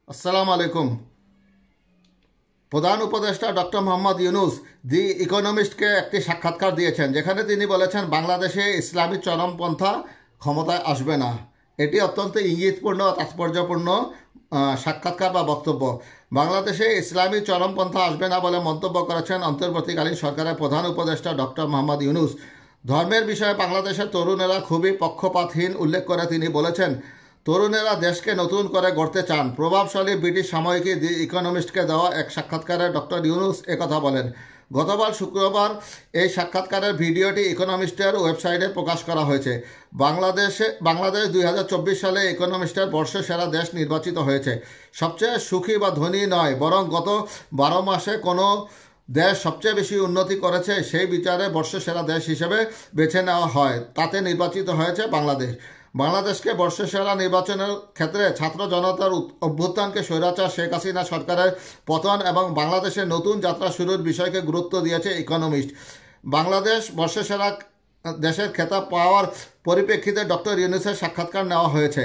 আসসালামু আলাইকুম। প্রধান উপদেষ্টা ডক্টর মোহাম্মদ ইউনুস দি ইকোনমিস্টকে একটি সাক্ষাৎকার দিয়েছেন, যেখানে তিনি বলেছেন বাংলাদেশে ইসলামী চরমপন্থা ক্ষমতায় আসবে না। এটি অত্যন্ত ইঙ্গিতপূর্ণ ও তাৎপর্যপূর্ণ সাক্ষাৎকার বা বক্তব্য। বাংলাদেশে ইসলামী চরমপন্থা আসবে না বলে মন্তব্য করেছেন অন্তর্বর্তীকালীন সরকারের প্রধান উপদেষ্টা ডক্টর মোহাম্মদ ইউনুস। ধর্মের বিষয়ে বাংলাদেশের তরুণেরা খুবই পক্ষপাতহীন উল্লেখ করে তিনি বলেছেন, তরুণেরা দেশকে নতুন করে গড়তে চান। প্রভাবশালী ব্রিটিশ সাময়িকী দি ইকোনমিস্টকে দেওয়া এক সাক্ষাৎকারে ডক্টর ইউনুস একথা বলেন। গতকাল শুক্রবার এই সাক্ষাৎকারের ভিডিওটি ইকোনমিস্টের ওয়েবসাইটে প্রকাশ করা হয়েছে। বাংলাদেশ 2024 সালে ইকোনমিস্টের বর্ষসেরা দেশ নির্বাচিত হয়েছে। সবচেয়ে সুখী বা ধনী নয়, বরং গত 12 মাসে কোনো দেশ সবচেয়ে বেশি উন্নতি করেছে সেই বিচারে বর্ষসেরা দেশ হিসেবে বেছে নেওয়া হয়, তাতে নির্বাচিত হয়েছে বাংলাদেশ। বাংলাদেশকে বর্ষসেরা নির্বাচনের ক্ষেত্রে ছাত্র জনতার অভ্যুত্থানকে স্বৈরাচার শেখ হাসিনা সরকারের পতন এবং বাংলাদেশের নতুন যাত্রা শুরুর বিষয়কে গুরুত্ব দিয়েছে ইকোনমিস্ট। বাংলাদেশ বর্ষসেরা দেশের খেতাব পাওয়ার পরিপ্রেক্ষিতে ডক্টর ইউনুসের সাক্ষাৎকার নেওয়া হয়েছে।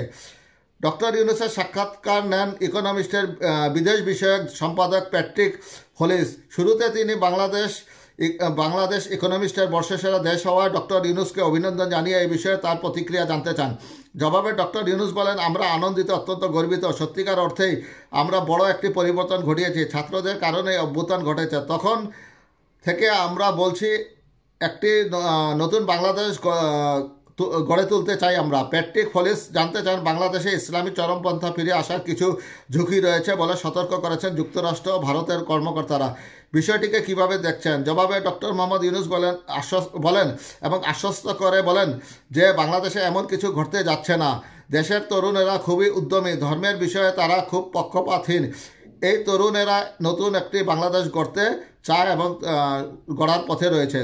ডক্টর ইউনুসের সাক্ষাৎকার নেন ইকোনমিস্টের বিদেশ বিষয়ক সম্পাদক প্যাট্রিক হলিস। শুরুতে তিনি বাংলাদেশ ইকোনমিস্টের বর্ষসেরা দেশ হওয়ায় ডক্টর ইউনুসকে অভিনন্দন জানিয়ে এই বিষয়ে তার প্রতিক্রিয়া জানতে চান। জবাবে ডক্টর ইউনুস বলেন, আমরা আনন্দিত, অত্যন্ত গর্বিত। সত্যিকার অর্থেই আমরা বড় একটি পরিবর্তন ঘটিয়েছি। ছাত্রদের কারণে অভ্যুত্থান ঘটেছে। তখন থেকে আমরা বলছি একটি নতুন বাংলাদেশ গড়ে তুলতে চাই আমরা। প্যাট্রিক হলিস জানতে চান, বাংলাদেশে ইসলামী চরমপন্থা ফিরে আসার কিছু ঝুঁকি রয়েছে বলে সতর্ক করেছেন যুক্তরাষ্ট্র ও ভারতের কর্মকর্তারা। বিষয়টিকে কিভাবে দেখছেন? জবাবে ডক্টর মোহাম্মদ ইউনুস বলেন এবং আশ্বস্ত করে বলেন যে বাংলাদেশে এমন কিছু ঘটতে যাচ্ছে না। দেশের তরুণেরা খুবই উদ্যমী। ধর্মের বিষয়ে তারা খুব পক্ষপাতহীন। এই তরুণেরা নতুন একটি বাংলাদেশ গড়তে চায় এবং গড়ার পথে রয়েছে।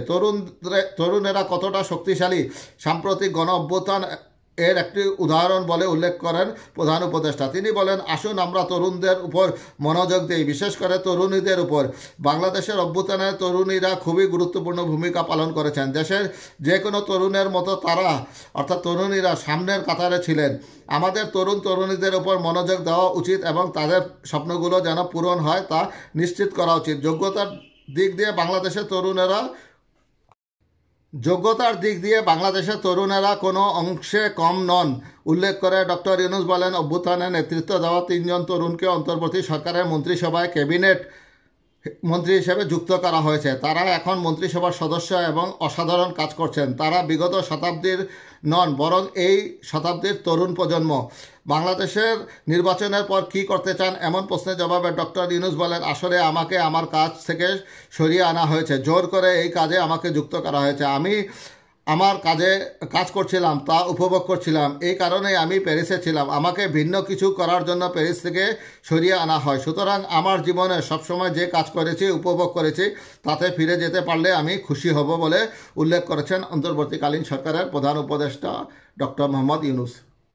তরুণেরা কতটা শক্তিশালী সাম্প্রতিক গণ অভ্যুত্থান এর একটি উদাহরণ বলে উল্লেখ করেন প্রধান উপদেষ্টা। তিনি বলেন, আসুন আমরা তরুণদের উপর মনোযোগ দিই, বিশেষ করে তরুণীদের উপর। বাংলাদেশের অভ্যুত্থানে তরুণীরা খুবই গুরুত্বপূর্ণ ভূমিকা পালন করেছেন। দেশের যে কোনো তরুণের মতো তারা অর্থাৎ তরুণীরা সামনের কাতারে ছিলেন। আমাদের তরুণীদের উপর মনোযোগ দেওয়া উচিত এবং তাদের স্বপ্নগুলো যেন পূরণ হয় তা নিশ্চিত করা উচিত। যোগ্যতার দিক দিয়ে বাংলাদেশের তরুণেরা কোনো অংশে কম নন উল্লেখ করে ডক্টর ইউনুস বলেন, অভ্যুত্থানে নেতৃত্ব দেওয়া 3 জন তরুণকে অন্তর্বর্তী সরকারের মন্ত্রিসভায় ক্যাবিনেট মন্ত্রী হিসেবে যুক্ত করা হয়েছে। তারা এখন মন্ত্রিসভার সদস্য এবং অসাধারণ কাজ করছেন। তারা বিগত শতাব্দীর নন, বরং এই শতাব্দীর তরুণ প্রজন্ম। বাংলাদেশের নির্বাচনের পর কি করতে চান এমন প্রশ্নের জবাবে ডক্টর ইউনুস বলেন, আসলে আমাকে আমার কাজ থেকে সরিয়ে আনা হয়েছে, জোর করে এই কাজে আমাকে যুক্ত করা হয়েছে। আমি আমার কাজ করছিলাম, তা উপভোগ করছিলাম। এই কারণেই আমি প্যারিসে ছিলাম। আমাকে ভিন্ন কিছু করার জন্য প্যারিস থেকে সরিয়ে আনা হয়। সুতরাং আমার জীবনে সবসময় যে কাজ করেছি, উপভোগ করেছি, তাতে ফিরে যেতে পারলে আমি খুশি হব বলে উল্লেখ করেছেন অন্তর্বর্তীকালীন সরকারের প্রধান উপদেষ্টা ডক্টর মোহাম্মদ ইউনুস।